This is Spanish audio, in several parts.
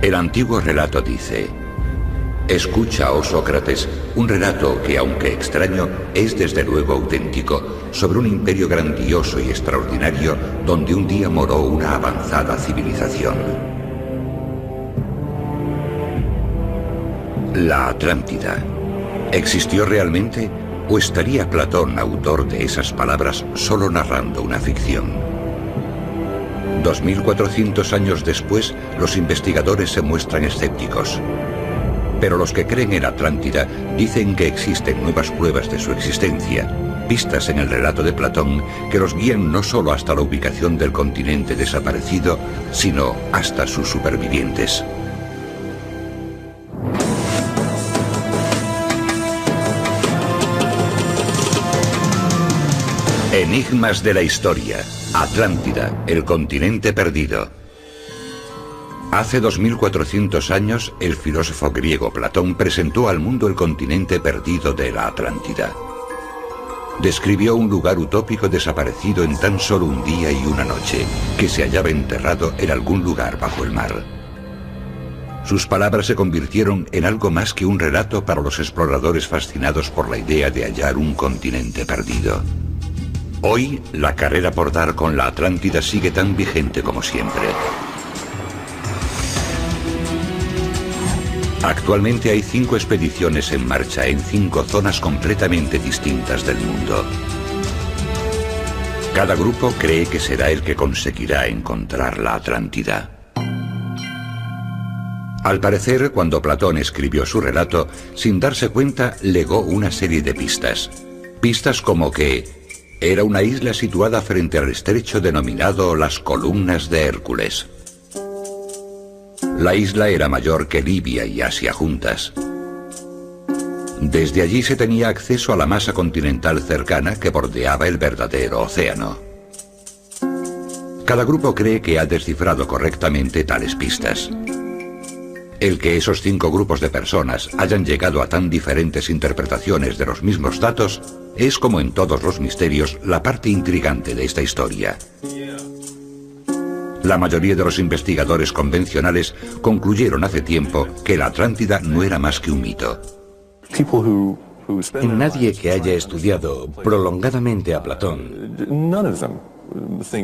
El antiguo relato dice: escucha, oh Sócrates, un relato que, aunque extraño, es desde luego auténtico, sobre un imperio grandioso y extraordinario donde un día moró una avanzada civilización. La Atlántida. ¿Existió realmente o estaría Platón, autor de esas palabras, solo narrando una ficción? 2400 años después, los investigadores se muestran escépticos. Pero los que creen en Atlántida dicen que existen nuevas pruebas de su existencia, pistas en el relato de Platón que los guían no solo hasta la ubicación del continente desaparecido, sino hasta sus supervivientes. Enigmas de la historia. Atlántida, el continente perdido. Hace 2400 años, el filósofo griego Platón presentó al mundo el continente perdido de la Atlántida. Describió un lugar utópico desaparecido en tan solo un día y una noche, que se hallaba enterrado en algún lugar bajo el mar. Sus palabras se convirtieron en algo más que un relato para los exploradores fascinados por la idea de hallar un continente perdido. Hoy, la carrera por dar con la Atlántida sigue tan vigente como siempre. Actualmente hay 5 expediciones en marcha en 5 zonas completamente distintas del mundo. Cada grupo cree que será el que conseguirá encontrar la Atlántida. Al parecer, cuando Platón escribió su relato, sin darse cuenta, legó una serie de pistas. Pistas como que era una isla situada frente al estrecho denominado las Columnas de Hércules. La isla era mayor que Libia y Asia juntas. Desde allí se tenía acceso a la masa continental cercana que bordeaba el verdadero océano. Cada grupo cree que ha descifrado correctamente tales pistas. El que esos 5 grupos de personas hayan llegado a tan diferentes interpretaciones de los mismos datos es, como en todos los misterios, la parte intrigante de esta historia. La mayoría de los investigadores convencionales concluyeron hace tiempo que la Atlántida no era más que un mito. Nadie que haya estudiado prolongadamente a Platón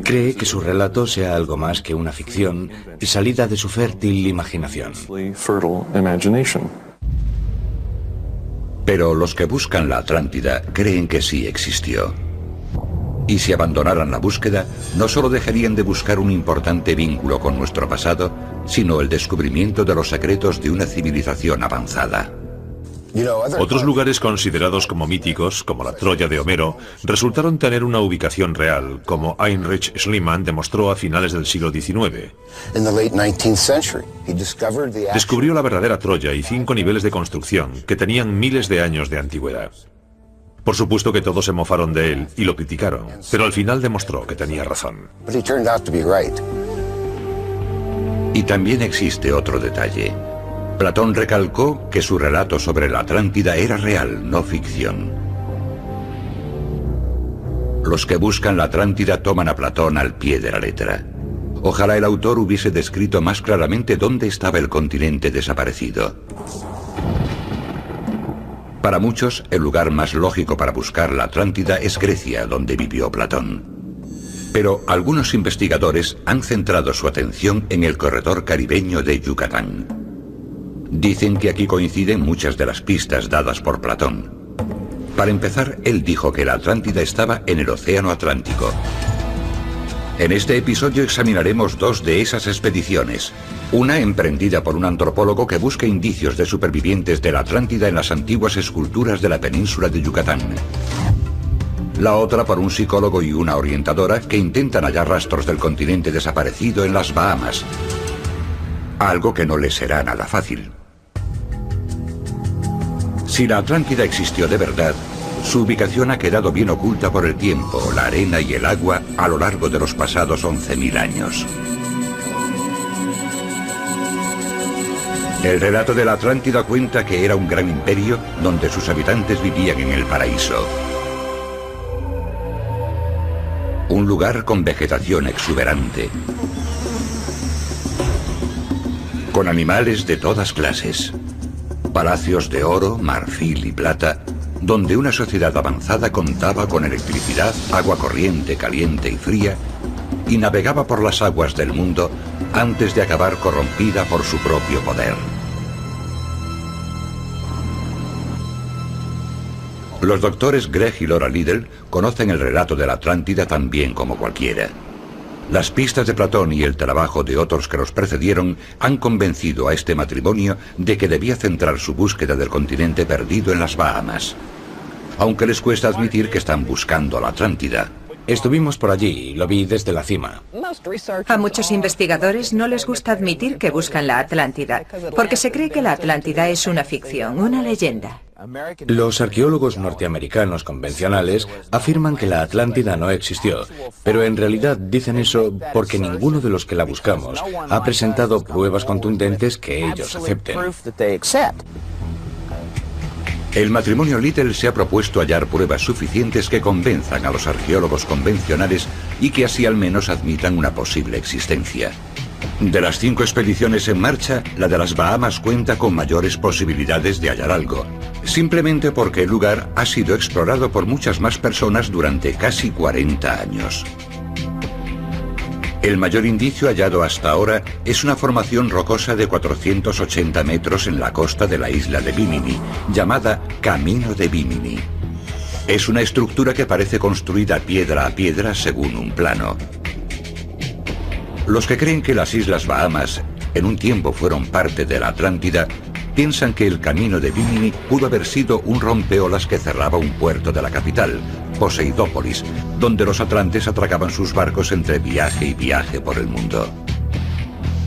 cree que su relato sea algo más que una ficción salida de su fértil imaginación. Pero los que buscan la Atlántida creen que sí existió. Y si abandonaran la búsqueda, no solo dejarían de buscar un importante vínculo con nuestro pasado, sino el descubrimiento de los secretos de una civilización avanzada. Otros lugares considerados como míticos, como la Troya de Homero, resultaron tener una ubicación real, como Heinrich Schliemann demostró a finales del siglo XIX. Descubrió la verdadera Troya y 5 niveles de construcción, que tenían miles de años de antigüedad. Por supuesto que todos se mofaron de él y lo criticaron, pero al final demostró que tenía razón. Y también existe otro detalle. Platón recalcó que su relato sobre la Atlántida era real, no ficción. Los que buscan la Atlántida toman a Platón al pie de la letra. Ojalá el autor hubiese descrito más claramente dónde estaba el continente desaparecido. Para muchos, el lugar más lógico para buscar la Atlántida es Grecia, donde vivió Platón. Pero algunos investigadores han centrado su atención en el corredor caribeño de Yucatán. Dicen que aquí coinciden muchas de las pistas dadas por Platón. Para empezar, él dijo que la Atlántida estaba en el Océano Atlántico. En este episodio examinaremos 2 de esas expediciones. Una emprendida por un antropólogo que busca indicios de supervivientes de la Atlántida en las antiguas esculturas de la península de Yucatán. La otra por un psicólogo y una orientadora que intentan hallar rastros del continente desaparecido en las Bahamas. Algo que no les será nada fácil. Si la Atlántida existió de verdad, su ubicación ha quedado bien oculta por el tiempo, la arena y el agua a lo largo de los pasados 11.000 años. El relato de la Atlántida cuenta que era un gran imperio donde sus habitantes vivían en el paraíso. Un lugar con vegetación exuberante. con animales de todas clases, palacios de oro, marfil y plata, donde una sociedad avanzada contaba con electricidad, agua corriente, caliente y fría, y navegaba por las aguas del mundo antes de acabar corrompida por su propio poder. Los doctores Greg y Laura Liddell conocen el relato de la Atlántida tan bien como cualquiera. Las pistas de Platón y el trabajo de otros que los precedieron han convencido a este matrimonio de que debía centrar su búsqueda del continente perdido en las Bahamas. Aunque les cuesta admitir que están buscando la Atlántida. Estuvimos por allí y lo vi desde la cima. A muchos investigadores no les gusta admitir que buscan la Atlántida, porque se cree que la Atlántida es una ficción, una leyenda. Los arqueólogos norteamericanos convencionales afirman que la Atlántida no existió, pero en realidad dicen eso porque ninguno de los que la buscamos ha presentado pruebas contundentes que ellos acepten. El matrimonio Liddell se ha propuesto hallar pruebas suficientes que convenzan a los arqueólogos convencionales y que así al menos admitan una posible existencia. De las 5 expediciones en marcha, la de las Bahamas cuenta con mayores posibilidades de hallar algo, simplemente porque el lugar ha sido explorado por muchas más personas durante casi 40 años. El mayor indicio hallado hasta ahora es una formación rocosa de 480 metros en la costa de la isla de Bimini, llamada Camino de Bimini. Es una estructura que parece construida piedra a piedra según un plano. Los que creen que las Islas Bahamas en un tiempo fueron parte de la Atlántida, piensan que el Camino de Bimini pudo haber sido un rompeolas que cerraba un puerto de la capital, Poseidópolis, donde los atlantes atracaban sus barcos entre viaje y viaje por el mundo.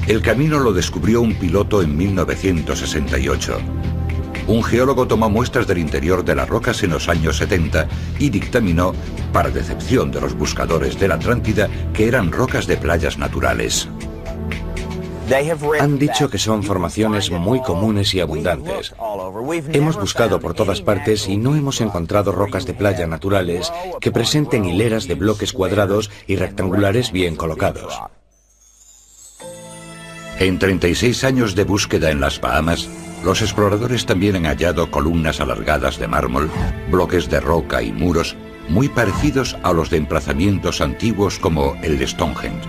El camino lo descubrió un piloto en 1968. Un geólogo tomó muestras del interior de las rocas en los años 70 y dictaminó, para decepción de los buscadores de la Atlántida, que eran rocas de playas naturales. Han dicho que son formaciones muy comunes y abundantes. Hemos buscado por todas partes y no hemos encontrado rocas de playa naturales que presenten hileras de bloques cuadrados y rectangulares bien colocados. En 36 años de búsqueda en las Bahamas, los exploradores también han hallado columnas alargadas de mármol, bloques de roca y muros muy parecidos a los de emplazamientos antiguos como el de Stonehenge,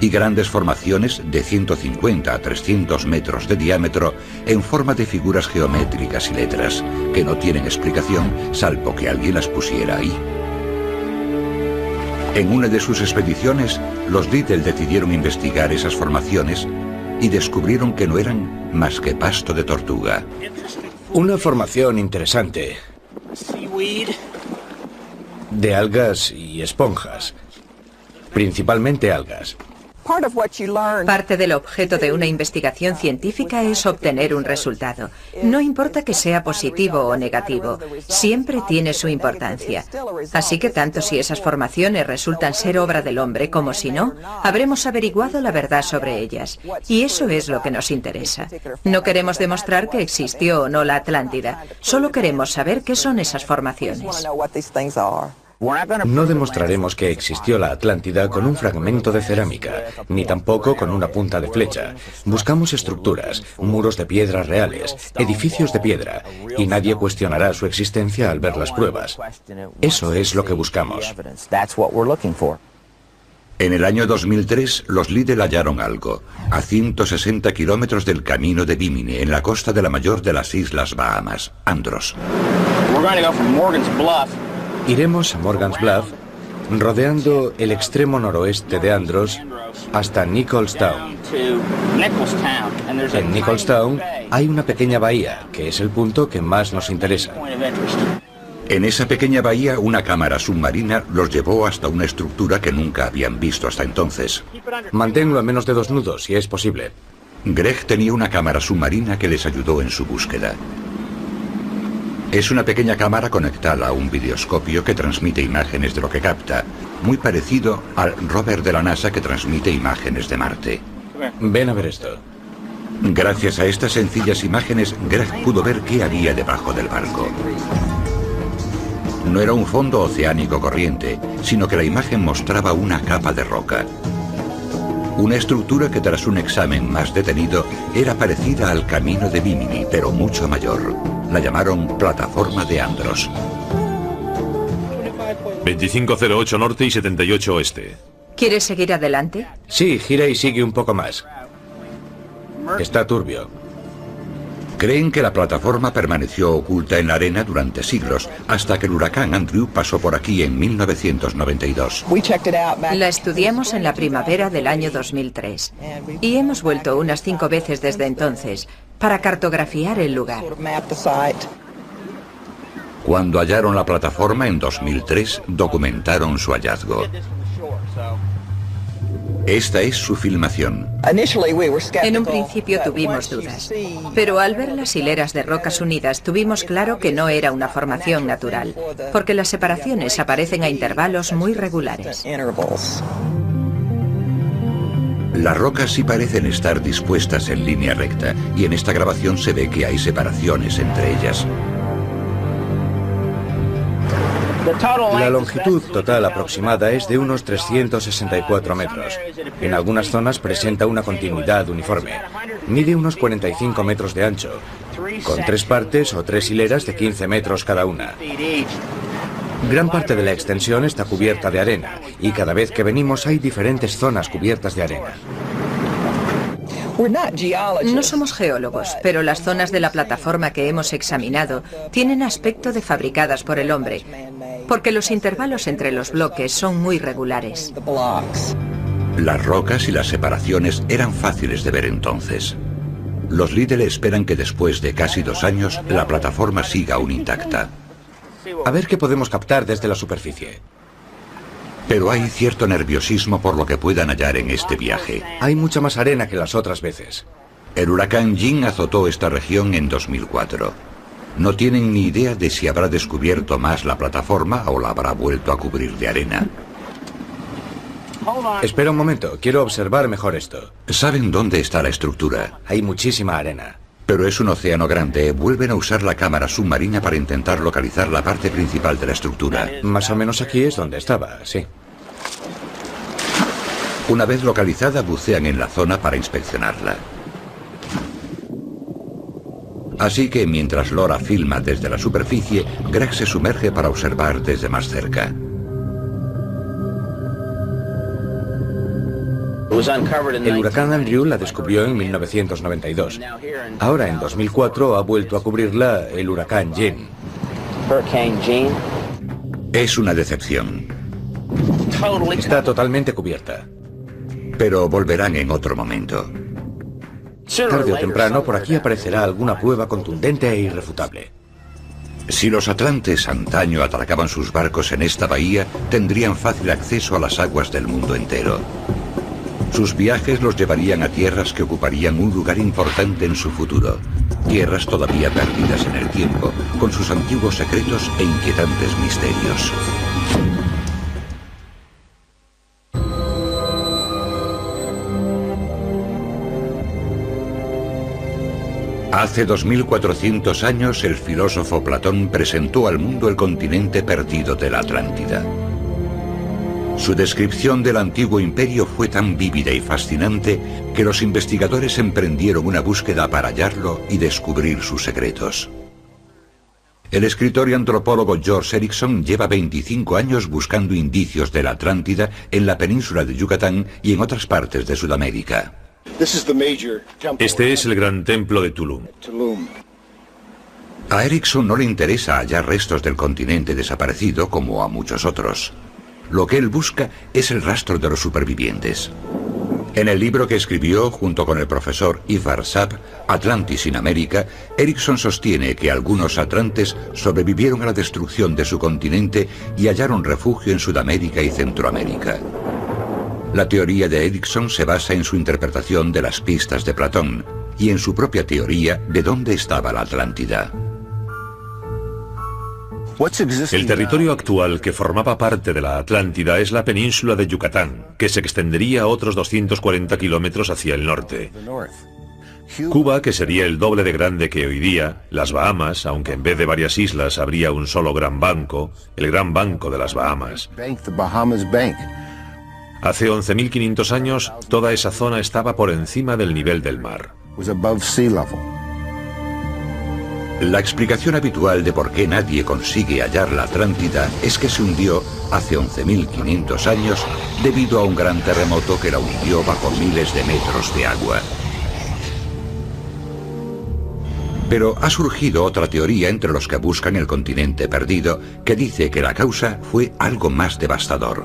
y grandes formaciones de 150 a 300 metros de diámetro en forma de figuras geométricas y letras que no tienen explicación salvo que alguien las pusiera ahí. En una de sus expediciones, los Liddell decidieron investigar esas formaciones y descubrieron que no eran más que pasto de tortuga. Una formación interesante. De algas y esponjas. Principalmente algas. Parte del objeto de una investigación científica es obtener un resultado. No importa que sea positivo o negativo, siempre tiene su importancia. Así que tanto si esas formaciones resultan ser obra del hombre como si no, habremos averiguado la verdad sobre ellas. Y eso es lo que nos interesa. No queremos demostrar que existió o no la Atlántida, solo queremos saber qué son esas formaciones. No demostraremos que existió la Atlántida con un fragmento de cerámica, ni tampoco con una punta de flecha. Buscamos estructuras, muros de piedra reales, edificios de piedra, y nadie cuestionará su existencia al ver las pruebas. Eso es lo que buscamos. En el año 2003, los Liddell hallaron algo, a 160 kilómetros del Camino de Bimini, en la costa de la mayor de las Islas Bahamas, Andros. Iremos a Morgan's Bluff, rodeando el extremo noroeste de Andros hasta Nicholstown. En Nicholstown hay una pequeña bahía, que es el punto que más nos interesa. En esa pequeña bahía, una cámara submarina los llevó hasta una estructura que nunca habían visto hasta entonces. Manténlo a menos de 2 nudos, si es posible. Greg tenía una cámara submarina que les ayudó en su búsqueda. Es una pequeña cámara conectada a un videoscopio que transmite imágenes de lo que capta, muy parecido al rover de la NASA que transmite imágenes de Marte. Ven a ver esto. Gracias a estas sencillas imágenes, Greg pudo ver qué había debajo del barco. No era un fondo oceánico corriente, sino que la imagen mostraba una capa de roca. Una estructura que tras un examen más detenido era parecida al camino de Bimini, pero mucho mayor. La llamaron Plataforma de Andros. 2508 norte y 78 oeste. ¿Quieres seguir adelante? Sí, gira y sigue un poco más. Está turbio. Creen que la plataforma permaneció oculta en la arena durante siglos, hasta que el huracán Andrew pasó por aquí en 1992. La estudiamos en la primavera del año 2003 y hemos vuelto unas 5 veces desde entonces para cartografiar el lugar. Cuando hallaron la plataforma en 2003, documentaron su hallazgo. Esta es su filmación. En un principio tuvimos dudas, pero al ver las hileras de rocas unidas tuvimos claro que no era una formación natural, porque las separaciones aparecen a intervalos muy regulares. Las rocas sí parecen estar dispuestas en línea recta, y en esta grabación se ve que hay separaciones entre ellas. La longitud total aproximada es de unos 364 metros. En algunas zonas presenta una continuidad uniforme. Mide unos 45 metros de ancho, con 3 partes o 3 hileras de 15 metros cada una. Gran parte de la extensión está cubierta de arena, y cada vez que venimos hay diferentes zonas cubiertas de arena. No somos geólogos, pero las zonas de la plataforma que hemos examinado tienen aspecto de fabricadas por el hombre, porque los intervalos entre los bloques son muy regulares. Las rocas y las separaciones eran fáciles de ver entonces. Los Lidl esperan que después de casi 2 años la plataforma siga aún intacta. A ver qué podemos captar desde la superficie. Pero hay cierto nerviosismo por lo que puedan hallar en este viaje. Hay mucha más arena que las otras veces. El huracán Jin azotó esta región en 2004. No tienen ni idea de si habrá descubierto más la plataforma o la habrá vuelto a cubrir de arena. Espera un momento, quiero observar mejor esto. Saben dónde está la estructura. Hay muchísima arena. Pero es un océano grande. Vuelven a usar la cámara submarina para intentar localizar la parte principal de la estructura. Más o menos aquí es donde estaba, sí. Una vez localizada, bucean en la zona para inspeccionarla. Así que mientras Laura filma desde la superficie, Greg se sumerge para observar desde más cerca. El huracán Andrew la descubrió en 1992. Ahora, en 2004, ha vuelto a cubrirla el huracán Jin. Es una decepción. Está totalmente cubierta. Pero volverán en otro momento. Tarde o temprano, por aquí aparecerá alguna prueba contundente e irrefutable. Si los atlantes antaño atracaban sus barcos en esta bahía, tendrían fácil acceso a las aguas del mundo entero. Sus viajes los llevarían a tierras que ocuparían un lugar importante en su futuro. Tierras todavía perdidas en el tiempo, con sus antiguos secretos e inquietantes misterios. Hace 2400 años el filósofo Platón presentó al mundo el continente perdido de la Atlántida. Su descripción del antiguo imperio fue tan vívida y fascinante que los investigadores emprendieron una búsqueda para hallarlo y descubrir sus secretos. El escritor y antropólogo George Erikson lleva 25 años buscando indicios de la Atlántida en la península de Yucatán y en otras partes de Sudamérica. Este es el gran templo de Tulum. A Erikson no le interesa hallar restos del continente desaparecido como a muchos otros. Lo que él busca es el rastro de los supervivientes. En el libro que escribió junto con el profesor Ivar Sapp, Atlantis in America, Erikson sostiene que algunos atlantes sobrevivieron a la destrucción de su continente y hallaron refugio en Sudamérica y Centroamérica. La teoría de Erikson se basa en su interpretación de las pistas de Platón y en su propia teoría de dónde estaba la Atlántida. El territorio actual que formaba parte de la Atlántida es la península de Yucatán, que se extendería a otros 240 kilómetros hacia el norte. Cuba, que sería el doble de grande que hoy día, las Bahamas, aunque en vez de varias islas habría un solo gran banco, el Gran Banco de las Bahamas. Hace 11.500 años, toda esa zona estaba por encima del nivel del mar. La explicación habitual de por qué nadie consigue hallar la Atlántida es que se hundió hace 11.500 años debido a un gran terremoto que la hundió bajo miles de metros de agua. Pero ha surgido otra teoría entre los que buscan el continente perdido que dice que la causa fue algo más devastador.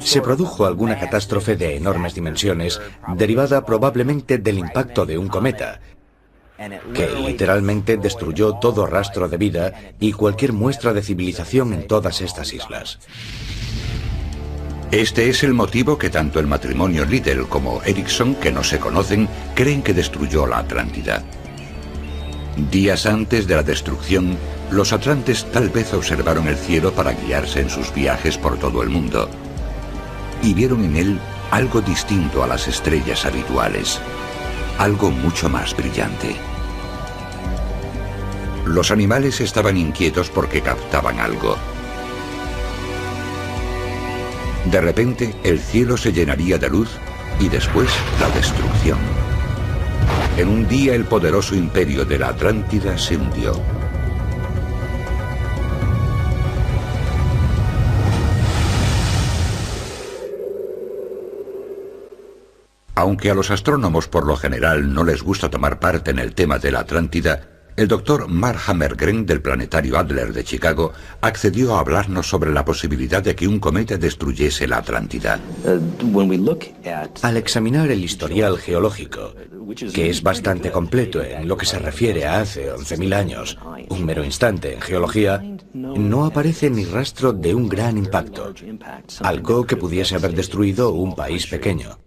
Se produjo alguna catástrofe de enormes dimensiones derivada probablemente del impacto de un cometa, que literalmente destruyó todo rastro de vida y cualquier muestra de civilización en todas estas islas. Este es el motivo que tanto el matrimonio Liddell como Erickson, que no se conocen, creen que destruyó la Atlántida. Días antes de la destrucción, los atlantes tal vez observaron el cielo para guiarse en sus viajes por todo el mundo, y vieron en él algo distinto a las estrellas habituales, algo mucho más brillante. Los animales estaban inquietos porque captaban algo. De repente, el cielo se llenaría de luz y después la destrucción. En un día el poderoso imperio de la Atlántida se hundió. Aunque a los astrónomos por lo general no les gusta tomar parte en el tema de la Atlántida, el doctor Mark Hammergren del Planetario Adler de Chicago accedió a hablarnos sobre la posibilidad de que un cometa destruyese la Atlántida. Al examinar el historial geológico, que es bastante completo en lo que se refiere a hace 11.000 años, un mero instante en geología, no aparece ni rastro de un gran impacto, algo que pudiese haber destruido un país pequeño.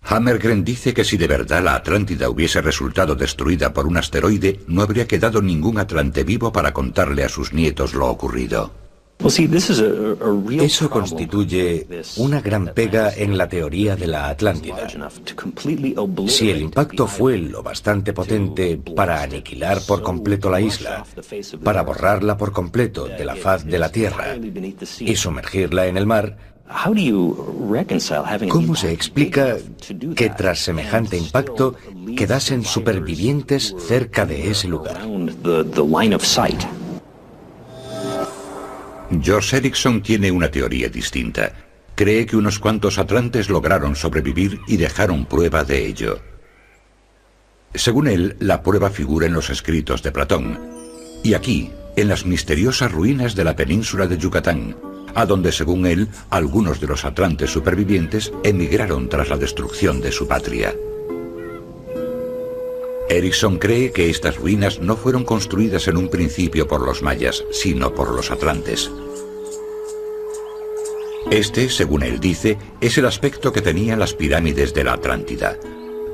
Hammergren dice que si de verdad la Atlántida hubiese resultado destruida por un asteroide, no habría quedado ningún atlante vivo para contarle a sus nietos lo ocurrido. Eso constituye una gran pega en la teoría de la Atlántida. Si el impacto fue lo bastante potente para aniquilar por completo la isla, para borrarla por completo de la faz de la Tierra y sumergirla en el mar, ¿cómo se explica que tras semejante impacto quedasen supervivientes cerca de ese lugar? George Erickson tiene una teoría distinta. Cree que unos cuantos atlantes lograron sobrevivir y dejaron prueba de ello. Según él, la prueba figura en los escritos de Platón, y aquí, en las misteriosas ruinas de la península de Yucatán, a donde, según él, algunos de los atlantes supervivientes emigraron tras la destrucción de su patria. Erickson cree que estas ruinas no fueron construidas en un principio por los mayas, sino por los atlantes. Este, según él dice, es el aspecto que tenían las pirámides de la Atlántida.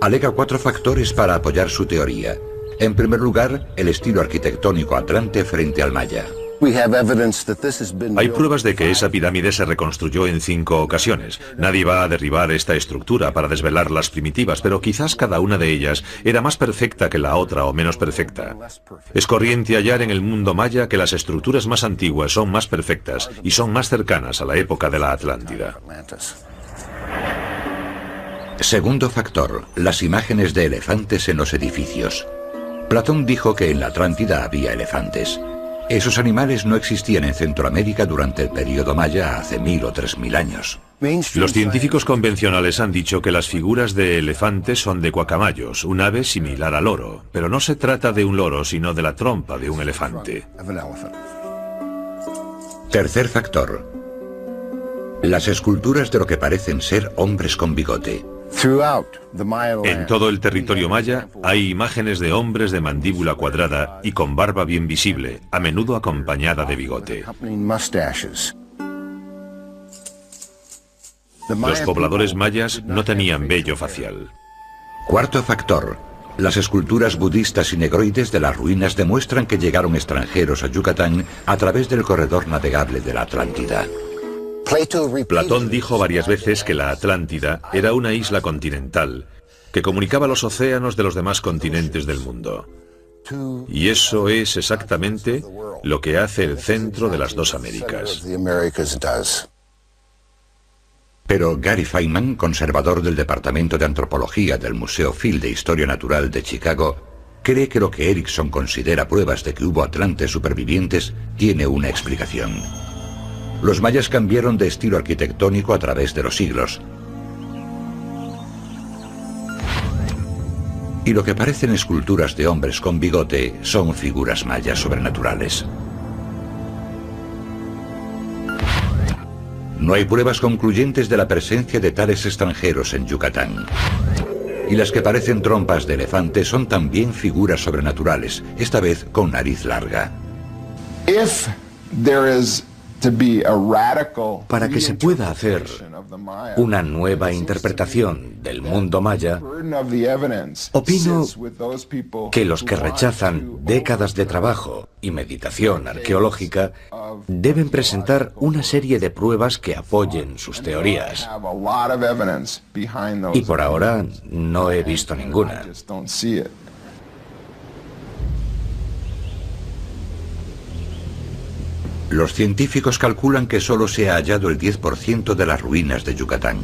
Alega 4 factores para apoyar su teoría. En primer lugar, el estilo arquitectónico atlante frente al maya. Hay pruebas de que esa pirámide se reconstruyó en 5 ocasiones. Nadie va a derribar esta estructura para desvelar las primitivas, pero quizás cada una de ellas era más perfecta que la otra o menos perfecta. Es corriente hallar en el mundo maya que las estructuras más antiguas son más perfectas y son más cercanas a la época de la Atlántida. Segundo factor, las imágenes de elefantes en los edificios. Platón dijo que en la Atlántida había elefantes. Esos animales no existían en Centroamérica durante el período maya hace 1000 o 3000 años. Los científicos convencionales han dicho que las figuras de elefantes son de guacamayos, un ave similar al loro, pero no se trata de un loro, sino de la trompa de un elefante. Tercer factor, las esculturas de lo que parecen ser hombres con bigote. En todo el territorio maya hay imágenes de hombres de mandíbula cuadrada y con barba bien visible, a menudo acompañada de bigote. Los pobladores mayas no tenían vello facial. Cuarto factor, las esculturas budistas y negroides de las ruinas demuestran que llegaron extranjeros a Yucatán a través del corredor navegable de la Atlántida. Platón dijo varias veces que la Atlántida era una isla continental que comunicaba los océanos de los demás continentes del mundo. Y eso es exactamente lo que hace el centro de las dos Américas. Pero Gary Feynman, conservador del Departamento de Antropología del Museo Field de Historia Natural de Chicago, cree que lo que Erickson considera pruebas de que hubo atlantes supervivientes tiene una explicación. Los mayas cambiaron de estilo arquitectónico a través de los siglos. Y lo que parecen esculturas de hombres con bigote son figuras mayas sobrenaturales. No hay pruebas concluyentes de la presencia de tales extranjeros en Yucatán. Y las que parecen trompas de elefante son también figuras sobrenaturales, esta vez con nariz larga. Para que se pueda hacer una nueva interpretación del mundo maya, opino que los que rechazan décadas de trabajo y meditación arqueológica deben presentar una serie de pruebas que apoyen sus teorías. Y por ahora no he visto ninguna. Los científicos calculan que solo se ha hallado el 10% de las ruinas de Yucatán.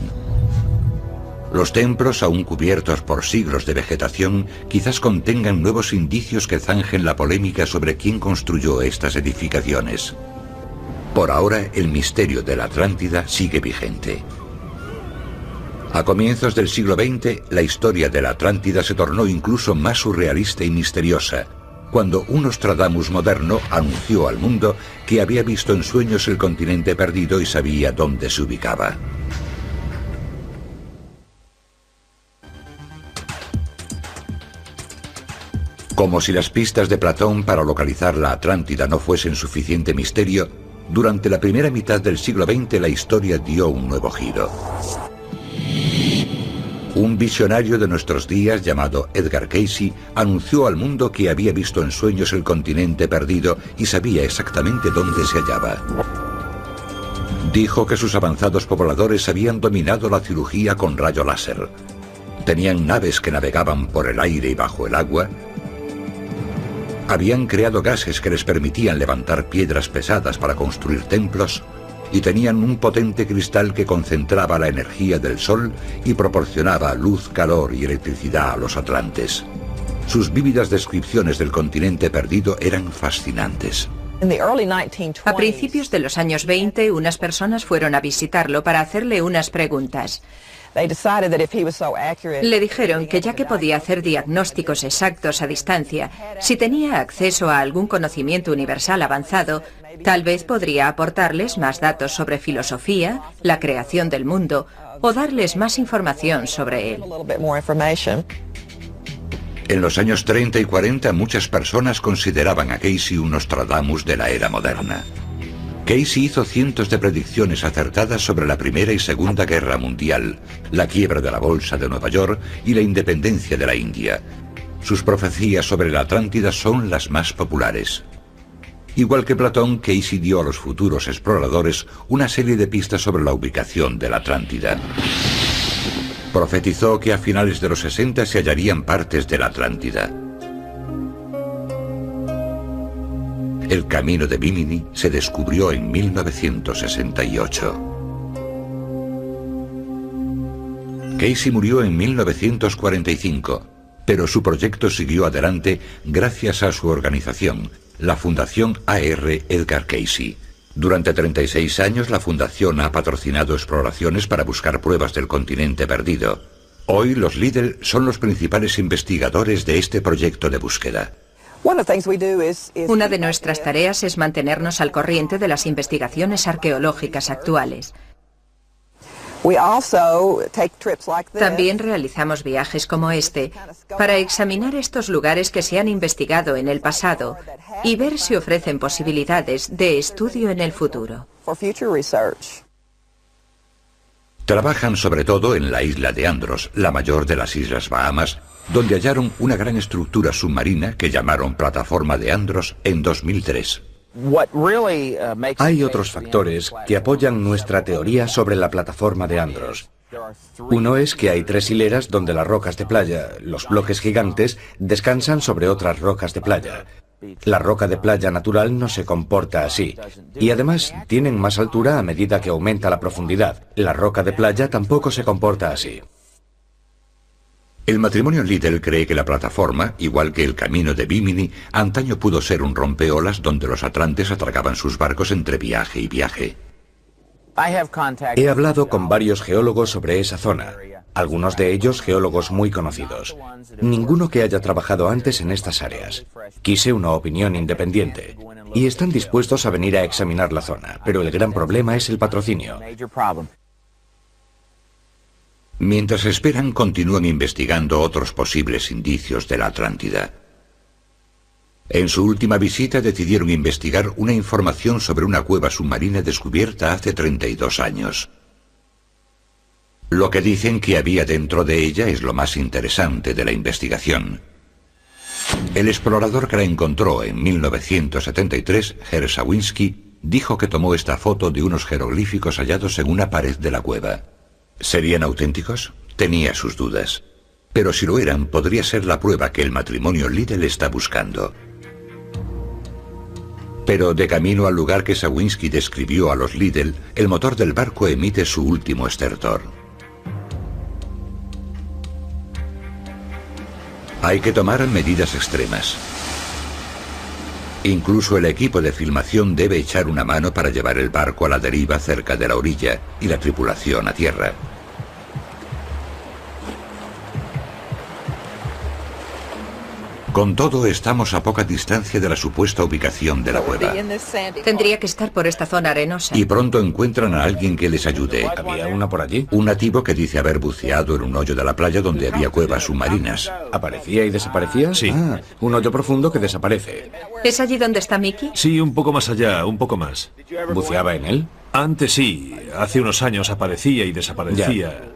Los templos, aún cubiertos por siglos de vegetación, quizás contengan nuevos indicios que zanjen la polémica sobre quién construyó estas edificaciones. Por ahora, el misterio de la Atlántida sigue vigente. A comienzos del siglo XX, la historia de la Atlántida se tornó incluso más surrealista y misteriosa, cuando un Nostradamus moderno anunció al mundo que había visto en sueños el continente perdido y sabía dónde se ubicaba. Como si las pistas de Platón para localizar la Atlántida no fuesen suficiente misterio, durante la primera mitad del siglo XX la historia dio un nuevo giro. Un visionario de nuestros días llamado Edgar Cayce anunció al mundo que había visto en sueños el continente perdido y sabía exactamente dónde se hallaba. Dijo que sus avanzados pobladores habían dominado la cirugía con rayo láser. Tenían naves que navegaban por el aire y bajo el agua. Habían creado gases que les permitían levantar piedras pesadas para construir templos. Y tenían un potente cristal que concentraba la energía del sol y proporcionaba luz, calor y electricidad a los atlantes. Sus vívidas descripciones del continente perdido eran fascinantes. A principios de los años 20, unas personas fueron a visitarlo para hacerle unas preguntas. Le dijeron que ya que podía hacer diagnósticos exactos a distancia, si tenía acceso a algún conocimiento universal avanzado, tal vez podría aportarles más datos sobre filosofía, la creación del mundo, o darles más información sobre él. En los años 30 y 40 muchas personas consideraban a Cayce un Nostradamus de la era moderna. Cayce hizo cientos de predicciones acertadas sobre la Primera y Segunda Guerra Mundial, la quiebra de la Bolsa de Nueva York y la independencia de la India. Sus profecías sobre la Atlántida son las más populares. Igual que Platón, Cayce dio a los futuros exploradores una serie de pistas sobre la ubicación de la Atlántida. Profetizó que a finales de los 60 se hallarían partes de la Atlántida. El camino de Bimini se descubrió en 1968. Cayce murió en 1945, pero su proyecto siguió adelante gracias a su organización, la Fundación A.R. Edgar Cayce. Durante 36 años la Fundación ha patrocinado exploraciones para buscar pruebas del continente perdido. Hoy los Liddell son los principales investigadores de este proyecto de búsqueda. Una de nuestras tareas es mantenernos al corriente de las investigaciones arqueológicas actuales. También realizamos viajes como este para examinar estos lugares que se han investigado en el pasado y ver si ofrecen posibilidades de estudio en el futuro. Trabajan sobre todo en la isla de Andros, la mayor de las Islas Bahamas, donde hallaron una gran estructura submarina que llamaron Plataforma de Andros en 2003. Hay otros factores que apoyan nuestra teoría sobre la Plataforma de Andros. Uno es que hay 3 hileras donde las rocas de playa, los bloques gigantes, descansan sobre otras rocas de playa. La roca de playa natural no se comporta así. Y además tienen más altura a medida que aumenta la profundidad. La roca de playa tampoco se comporta así. El matrimonio Liddell cree que la plataforma, igual que el camino de Bimini, antaño pudo ser un rompeolas donde los atlantes atracaban sus barcos entre viaje y viaje. He hablado con varios geólogos sobre esa zona, algunos de ellos geólogos muy conocidos. Ninguno que haya trabajado antes en estas áreas. Quise una opinión independiente y están dispuestos a venir a examinar la zona, pero el gran problema es el patrocinio. Mientras esperan, continúan investigando otros posibles indicios de la Atlántida. En su última visita decidieron investigar una información sobre una cueva submarina descubierta hace 32 años. Lo que dicen que había dentro de ella es lo más interesante de la investigación. El explorador que la encontró en 1973, Herr Sawinski, dijo que tomó esta foto de unos jeroglíficos hallados en una pared de la cueva. ¿Serían auténticos? Tenía sus dudas. Pero si lo eran, podría ser la prueba que el matrimonio Liddell está buscando. Pero de camino al lugar que Sawinski describió a los Liddell, el motor del barco emite su último estertor. Hay que tomar medidas extremas. Incluso el equipo de filmación debe echar una mano para llevar el barco a la deriva cerca de la orilla y la tripulación a tierra. Con todo, estamos a poca distancia de la supuesta ubicación de la cueva. Tendría que estar por esta zona arenosa. Y pronto encuentran a alguien que les ayude. ¿Había una por allí? Un nativo que dice haber buceado en un hoyo de la playa donde había cuevas submarinas. ¿Aparecía y desaparecía? Sí. Ah, un hoyo profundo que desaparece. ¿Es allí donde está Mickey? Sí, un poco más allá, un poco más. ¿Buceaba en él? Antes sí, hace unos años aparecía y desaparecía.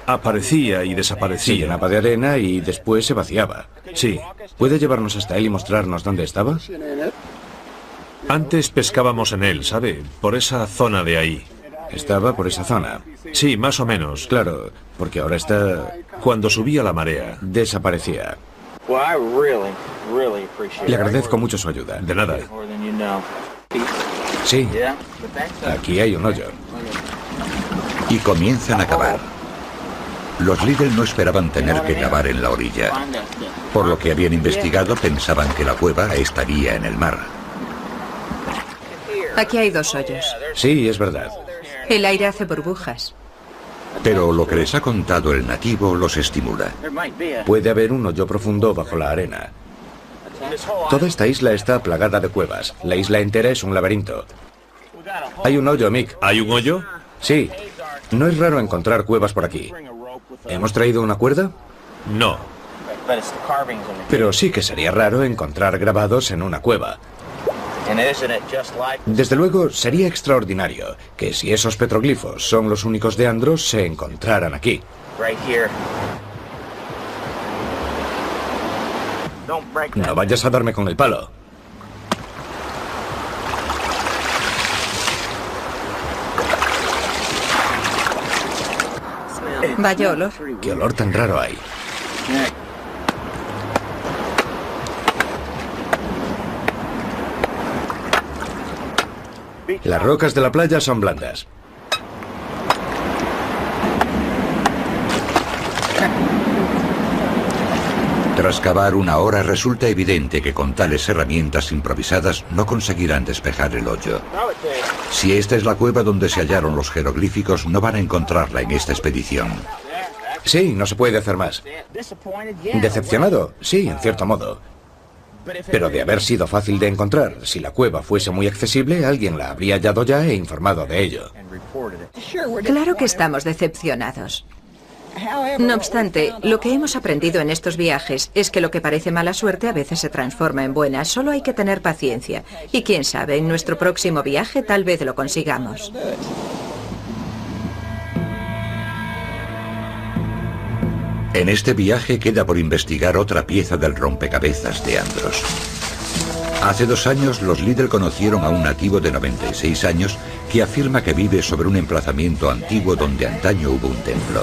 Aparecía y Se desaparecía. llenaba de arena y después se vaciaba. Sí. ¿Puede llevarnos hasta él y mostrarnos dónde estaba? Antes pescábamos en él, ¿sabe? Por esa zona de ahí. Estaba por esa zona. Sí, más o menos. Claro, porque ahora está... Cuando subía la marea. desaparecía. Le agradezco mucho su ayuda. De nada. Sí, aquí hay un hoyo. Y comienzan a cavar. Los Liddell no esperaban tener que cavar en la orilla. Por lo que habían investigado, pensaban que la cueva estaría en el mar. Aquí hay 2 hoyos. Sí, es verdad. El aire hace burbujas. Pero lo que les ha contado el nativo los estimula. Puede haber un hoyo profundo bajo la arena. Toda esta isla está plagada de cuevas. La isla entera es un laberinto. Hay un hoyo, Mick. ¿Hay un hoyo? Sí. No es raro encontrar cuevas por aquí. ¿Hemos traído una cuerda? No. Pero sí que sería raro encontrar grabados en una cueva. Desde luego, sería extraordinario que si esos petroglifos son los únicos de Andros, se encontraran aquí. No vayas a darme con el palo. Vaya olor. ¿Qué olor tan raro hay? Las rocas de la playa son blandas. Tras cavar 1 hora, resulta evidente que con tales herramientas improvisadas no conseguirán despejar el hoyo. Si esta es la cueva donde se hallaron los jeroglíficos, no van a encontrarla en esta expedición. Sí, no se puede hacer más. ¿Decepcionado? Sí, en cierto modo. Pero de haber sido fácil de encontrar, si la cueva fuese muy accesible, alguien la habría hallado ya e informado de ello. Claro que estamos decepcionados. No obstante, lo que hemos aprendido en estos viajes es que lo que parece mala suerte a veces se transforma en buena. Solo hay que tener paciencia. Y quién sabe, en nuestro próximo viaje tal vez lo consigamos. En este viaje queda por investigar otra pieza del rompecabezas de Andros. Hace 2 años los Liddell conocieron a un nativo de 96 años que afirma que vive sobre un emplazamiento antiguo donde antaño hubo un templo.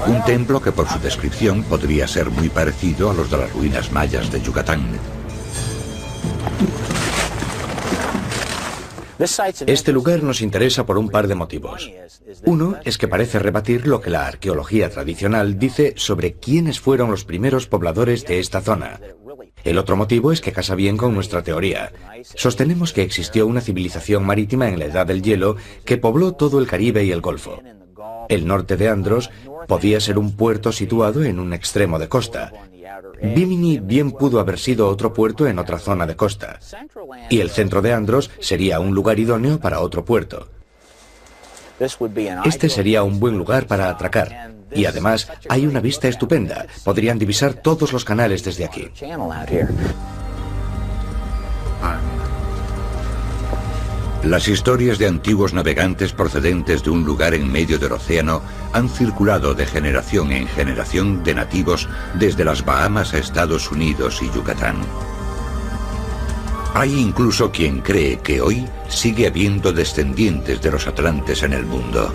Un templo que por su descripción podría ser muy parecido a los de las ruinas mayas de Yucatán. Este lugar nos interesa por un par de motivos. Uno es que parece rebatir lo que la arqueología tradicional dice sobre quiénes fueron los primeros pobladores de esta zona. El otro motivo es que casa bien con nuestra teoría. Sostenemos que existió una civilización marítima en la Edad del Hielo que pobló todo el Caribe y el Golfo. El norte de Andros podía ser un puerto situado en un extremo de costa. Bimini bien pudo haber sido otro puerto en otra zona de costa. Y el centro de Andros sería un lugar idóneo para otro puerto. Este sería un buen lugar para atracar. Y además hay una vista estupenda. Podrían divisar todos los canales desde aquí. Las historias de antiguos navegantes procedentes de un lugar en medio del océano han circulado de generación en generación de nativos desde las Bahamas a Estados Unidos y Yucatán. Hay incluso quien cree que hoy sigue habiendo descendientes de los atlantes en el mundo.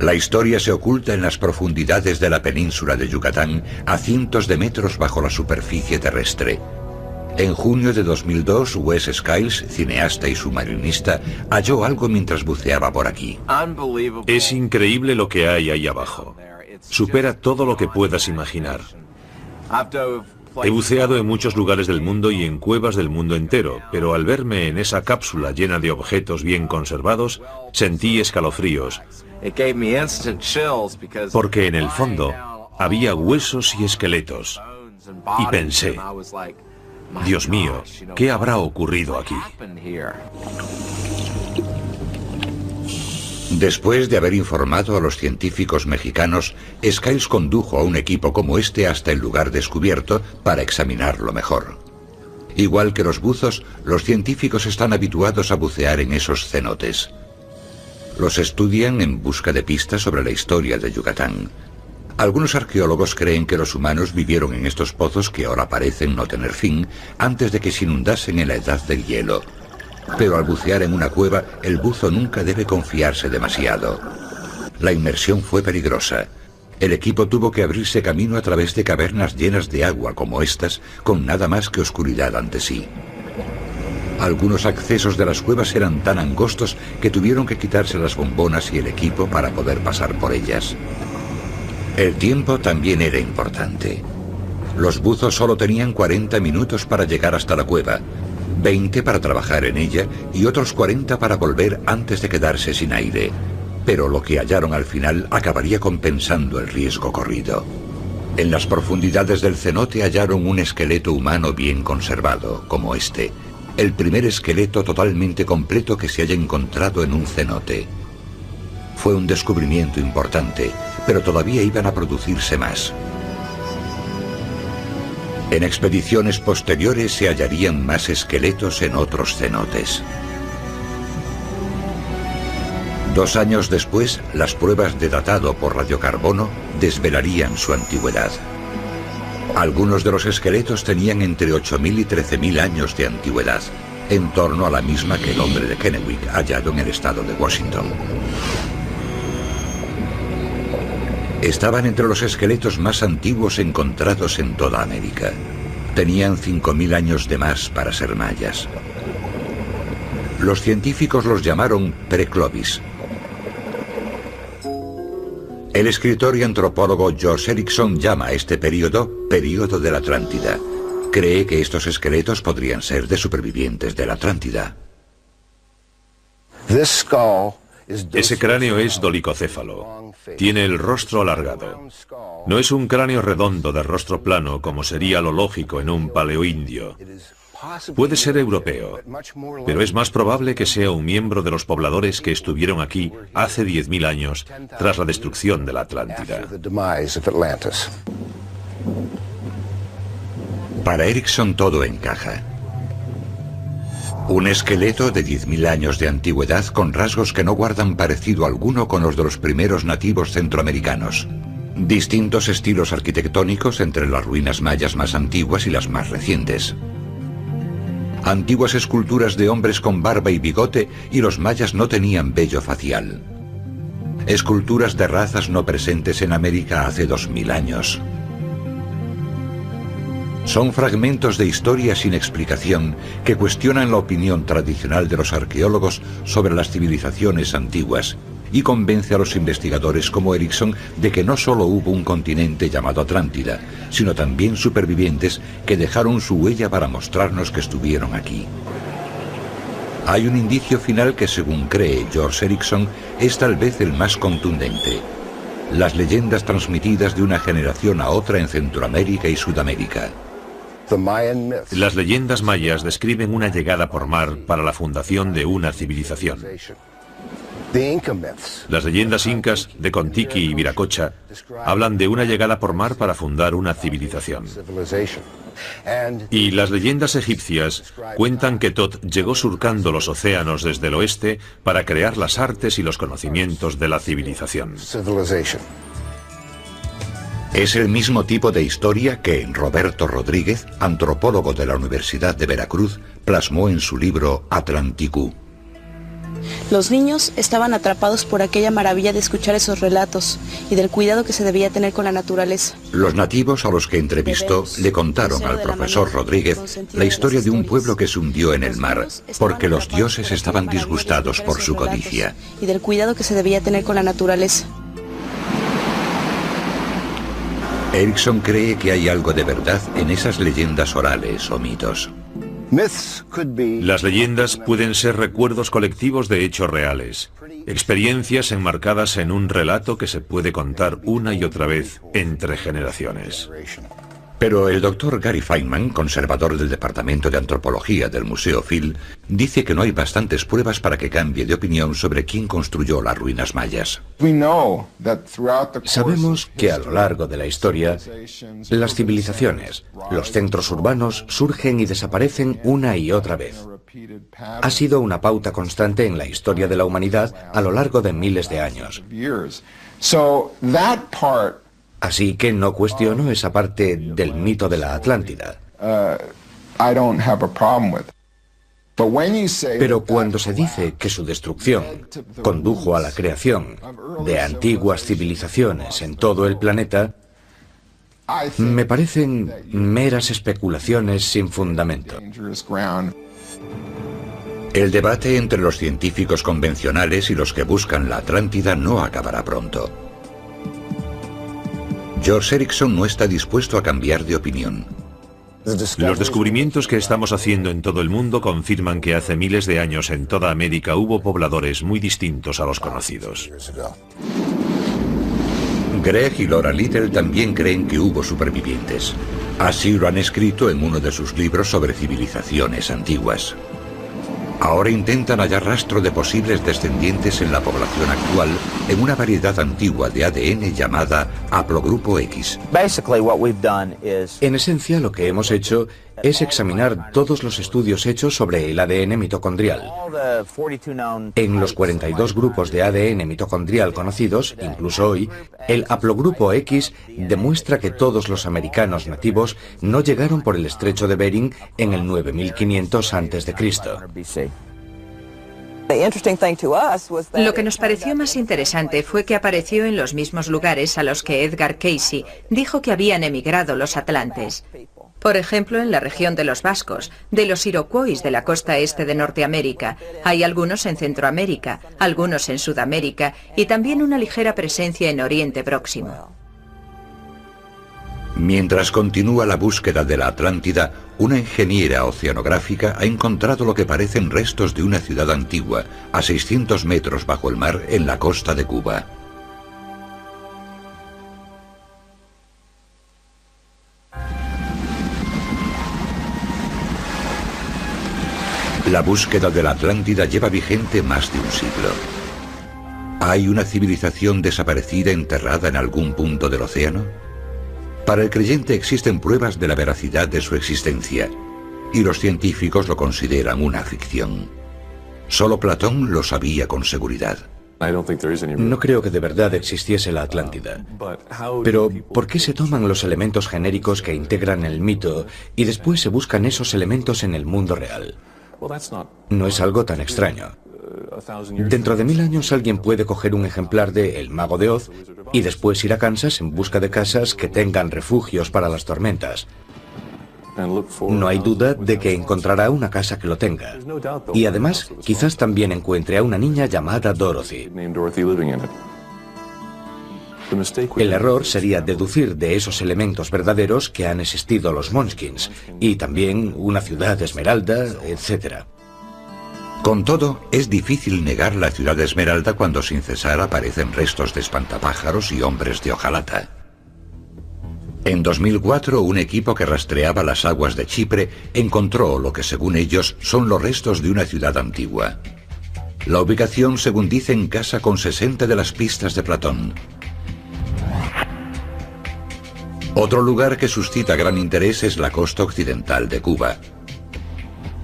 La historia se oculta en las profundidades de la península de Yucatán, a cientos de metros bajo la superficie terrestre. En junio de 2002, Wes Skiles, cineasta y submarinista, halló algo mientras buceaba por aquí. Es increíble lo que hay ahí abajo. Supera todo lo que puedas imaginar. He buceado en muchos lugares del mundo y en cuevas del mundo entero, pero al verme en esa cápsula llena de objetos bien conservados, sentí escalofríos. Porque en el fondo había huesos y esqueletos. Y pensé, Dios mío, ¿qué habrá ocurrido aquí? Después de haber informado a los científicos mexicanos, Skiles condujo a un equipo como este hasta el lugar descubierto para examinarlo mejor. Igual que los buzos, los científicos están habituados a bucear en esos cenotes. Los estudian en busca de pistas sobre la historia de Yucatán. Algunos arqueólogos creen que los humanos vivieron en estos pozos que ahora parecen no tener fin antes de que se inundasen en la Edad del Hielo. Pero al bucear en una cueva, el buzo nunca debe confiarse demasiado. La inmersión fue peligrosa. El equipo tuvo que abrirse camino a través de cavernas llenas de agua como estas, con nada más que oscuridad ante sí. Algunos accesos de las cuevas eran tan angostos que tuvieron que quitarse las bombonas y el equipo para poder pasar por ellas. El tiempo también era importante. Los buzos solo tenían 40 minutos para llegar hasta la cueva, 20 para trabajar en ella y otros 40 para volver antes de quedarse sin aire. Pero lo que hallaron al final acabaría compensando el riesgo corrido. En las profundidades del cenote hallaron un esqueleto humano bien conservado, como este. El primer esqueleto totalmente completo que se haya encontrado en un cenote. Fue un descubrimiento importante, pero todavía iban a producirse más. En expediciones posteriores se hallarían más esqueletos en otros cenotes. 2 años después, las pruebas de datado por radiocarbono desvelarían su antigüedad. Algunos de los esqueletos tenían entre 8.000 y 13.000 años de antigüedad, en torno a la misma que el hombre de Kennewick, hallado en el estado de Washington. Estaban entre los esqueletos más antiguos encontrados en toda América. Tenían 5.000 años de más para ser mayas. Los científicos los llamaron Preclovis. El escritor y antropólogo George Erikson llama a este período de la Atlántida. Cree que estos esqueletos podrían ser de supervivientes de la Atlántida. Ese cráneo es dolicocéfalo. Tiene el rostro alargado. No es un cráneo redondo de rostro plano como sería lo lógico en un paleoindio. Puede ser europeo, pero es más probable que sea un miembro de los pobladores que estuvieron aquí hace 10.000 años tras la destrucción de la Atlántida. Para Erikson todo encaja. Un esqueleto de 10.000 años de antigüedad con rasgos que no guardan parecido alguno con los de los primeros nativos centroamericanos. Distintos estilos arquitectónicos entre las ruinas mayas más antiguas y las más recientes. Antiguas esculturas de hombres con barba y bigote, y los mayas no tenían vello facial. Esculturas de razas no presentes en América hace 2000 años. Son fragmentos de historia sin explicación que cuestionan la opinión tradicional de los arqueólogos sobre las civilizaciones antiguas y convence a los investigadores como Erickson de que no solo hubo un continente llamado Atlántida, sino también supervivientes que dejaron su huella para mostrarnos que estuvieron aquí. Hay un indicio final que, según cree George Erickson, es tal vez el más contundente: las leyendas transmitidas de una generación a otra en Centroamérica y Sudamérica. Las leyendas mayas describen una llegada por mar para la fundación de una civilización. Las leyendas incas de Contiki y Viracocha hablan de una llegada por mar para fundar una civilización. Y las leyendas egipcias cuentan que Tot llegó surcando los océanos desde el oeste para crear las artes y los conocimientos de la civilización. Es el mismo tipo de historia que Roberto Rodríguez, antropólogo de la Universidad de Veracruz, plasmó en su libro Atlanticú. Los niños estaban atrapados por aquella maravilla de escuchar esos relatos y del cuidado que se debía tener con la naturaleza. Los nativos a los que entrevistó le contaron al profesor Rodríguez la historia de un pueblo que se hundió en el mar porque los dioses estaban disgustados por su codicia. Y del cuidado que se debía tener con la naturaleza. Erickson cree que hay algo de verdad en esas leyendas orales o mitos. Las leyendas pueden ser recuerdos colectivos de hechos reales, experiencias enmarcadas en un relato que se puede contar una y otra vez entre generaciones. Pero el doctor Gary Feynman, conservador del Departamento de Antropología del Museo Phil, dice que no hay bastantes pruebas para que cambie de opinión sobre quién construyó las ruinas mayas. Sabemos que a lo largo de la historia, las civilizaciones, los centros urbanos, surgen y desaparecen una y otra vez. Ha sido una pauta constante en la historia de la humanidad a lo largo de miles de años. Así que no cuestiono esa parte del mito de la Atlántida. Pero cuando se dice que su destrucción condujo a la creación de antiguas civilizaciones en todo el planeta, me parecen meras especulaciones sin fundamento. El debate entre los científicos convencionales y los que buscan la Atlántida no acabará pronto. George Erickson no está dispuesto a cambiar de opinión. Los descubrimientos que estamos haciendo en todo el mundo confirman que hace miles de años en toda América hubo pobladores muy distintos a los conocidos. Greg y Laura Little también creen que hubo supervivientes. Así lo han escrito en uno de sus libros sobre civilizaciones antiguas. Ahora intentan hallar rastro de posibles descendientes en la población actual en una variedad antigua de ADN llamada haplogrupo X. En esencia, lo que hemos hecho es examinar todos los estudios hechos sobre el ADN mitocondrial. En los 42 grupos de ADN mitocondrial conocidos, incluso hoy, el haplogrupo X demuestra que todos los americanos nativos no llegaron por el estrecho de Bering en el 9500 a.C. Lo que nos pareció más interesante fue que apareció en los mismos lugares a los que Edgar Cayce dijo que habían emigrado los atlantes. Por ejemplo, en la región de los vascos, de los iroquois de la costa este de Norteamérica. Hay algunos en Centroamérica, algunos en Sudamérica y también una ligera presencia en Oriente Próximo. Mientras continúa la búsqueda de la Atlántida, una ingeniera oceanográfica ha encontrado lo que parecen restos de una ciudad antigua, a 600 metros bajo el mar en la costa de Cuba. La búsqueda de la Atlántida lleva vigente más de un siglo. ¿Hay una civilización desaparecida enterrada en algún punto del océano? Para el creyente existen pruebas de la veracidad de su existencia, y los científicos lo consideran una ficción. Solo Platón lo sabía con seguridad. No creo que de verdad existiese la Atlántida. Pero, ¿por qué se toman los elementos genéricos que integran el mito y después se buscan esos elementos en el mundo real? No es algo tan extraño. Dentro de 1000 años alguien puede coger un ejemplar de El Mago de Oz y después ir a Kansas en busca de casas que tengan refugios para las tormentas. No hay duda de que encontrará una casa que lo tenga. Y además, quizás también encuentre a una niña llamada Dorothy. El error sería deducir de esos elementos verdaderos que han existido los Munchkins, y también una ciudad esmeralda, etc. Con todo, es difícil negar la ciudad de Esmeralda cuando sin cesar aparecen restos de espantapájaros y hombres de hojalata. En 2004, un equipo que rastreaba las aguas de Chipre encontró lo que según ellos son los restos de una ciudad antigua. La ubicación, según dicen, casa con 60 de las pistas de Platón. Otro lugar que suscita gran interés es la costa occidental de Cuba.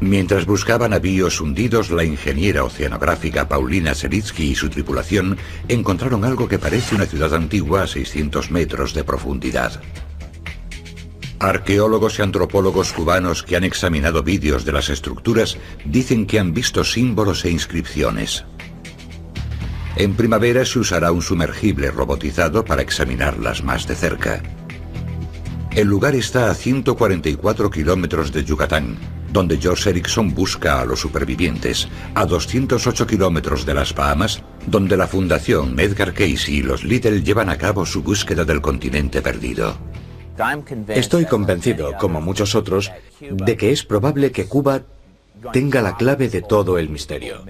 Mientras buscaban navíos hundidos, la ingeniera oceanográfica Paulina Selitsky y su tripulación encontraron algo que parece una ciudad antigua a 600 metros de profundidad. Arqueólogos y antropólogos cubanos que han examinado vídeos de las estructuras dicen que han visto símbolos e inscripciones. En primavera se usará un sumergible robotizado para examinarlas más de cerca. El lugar está a 144 kilómetros de Yucatán, donde George Erickson busca a los supervivientes, a 208 kilómetros de las Bahamas, donde la Fundación Edgar Cayce y los Little llevan a cabo su búsqueda del continente perdido. Estoy convencido, como muchos otros, de que es probable que Cuba tenga la clave de todo el misterio.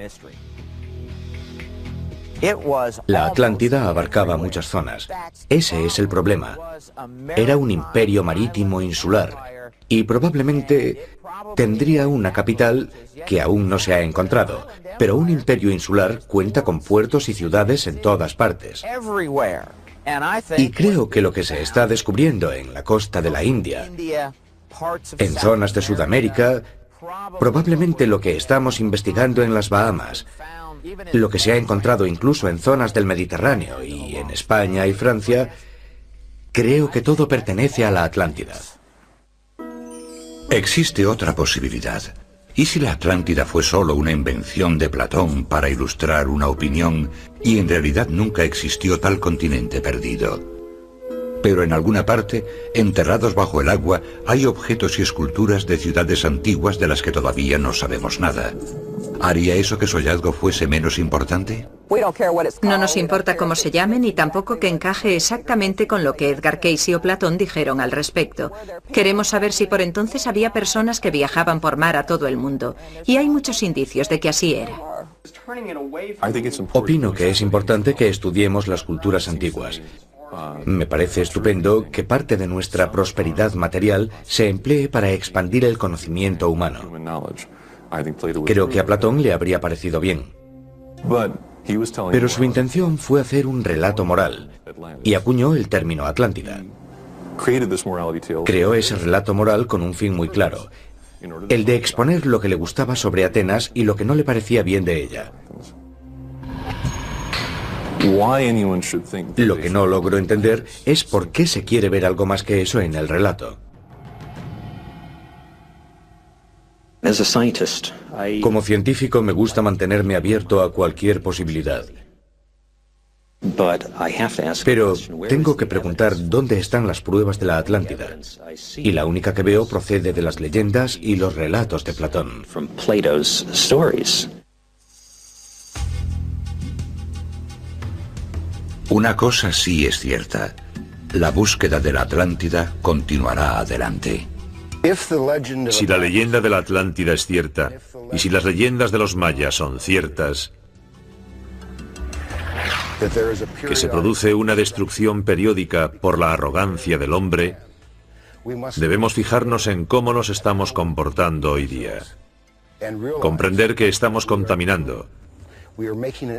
La Atlántida abarcaba muchas zonas. Ese es el problema. Era un imperio marítimo insular y probablemente tendría una capital que aún no se ha encontrado, pero un imperio insular cuenta con puertos y ciudades en todas partes. Y creo que lo que se está descubriendo en la costa de la India, en zonas de Sudamérica, probablemente lo que estamos investigando en las Bahamas, lo que se ha encontrado incluso en zonas del Mediterráneo y en España y Francia, creo que todo pertenece a la Atlántida. Existe otra posibilidad. ¿Y si la Atlántida fue solo una invención de Platón para ilustrar una opinión y en realidad nunca existió tal continente perdido? Pero en alguna parte, enterrados bajo el agua, hay objetos y esculturas de ciudades antiguas de las que todavía no sabemos nada. ¿Haría eso que su hallazgo fuese menos importante? No nos importa cómo se llame ni tampoco que encaje exactamente con lo que Edgar Cayce o Platón dijeron al respecto. Queremos saber si por entonces había personas que viajaban por mar a todo el mundo. Y hay muchos indicios de que así era. Opino que es importante que estudiemos las culturas antiguas. Me parece estupendo que parte de nuestra prosperidad material se emplee para expandir el conocimiento humano. Creo que a Platón le habría parecido bien. Pero su intención fue hacer un relato moral, y acuñó el término Atlántida. Creó ese relato moral con un fin muy claro, el de exponer lo que le gustaba sobre Atenas y lo que no le parecía bien de ella. Lo que no logro entender es por qué se quiere ver algo más que eso en el relato. Como científico me gusta mantenerme abierto a cualquier posibilidad. Pero tengo que preguntar dónde están las pruebas de la Atlántida. Y la única que veo procede de las leyendas y los relatos de Platón. Una cosa sí es cierta. La búsqueda de la Atlántida continuará adelante. Si la leyenda de la Atlántida es cierta, y si las leyendas de los mayas son ciertas, que se produce una destrucción periódica por la arrogancia del hombre, debemos fijarnos en cómo nos estamos comportando hoy día. Comprender que estamos contaminando,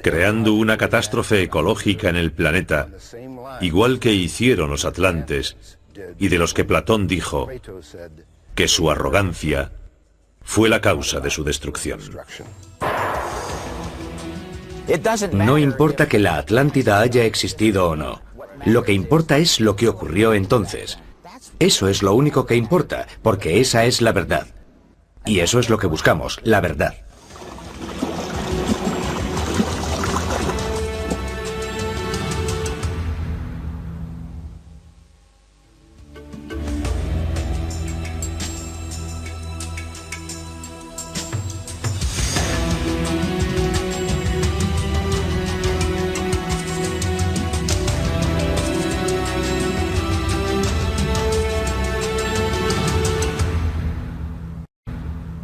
creando una catástrofe ecológica en el planeta, igual que hicieron los atlantes, y de los que Platón dijo que su arrogancia fue la causa de su destrucción. No importa que la Atlántida haya existido o no. Lo que importa es lo que ocurrió entonces. Eso es lo único que importa, porque esa es la verdad. Y eso es lo que buscamos, la verdad.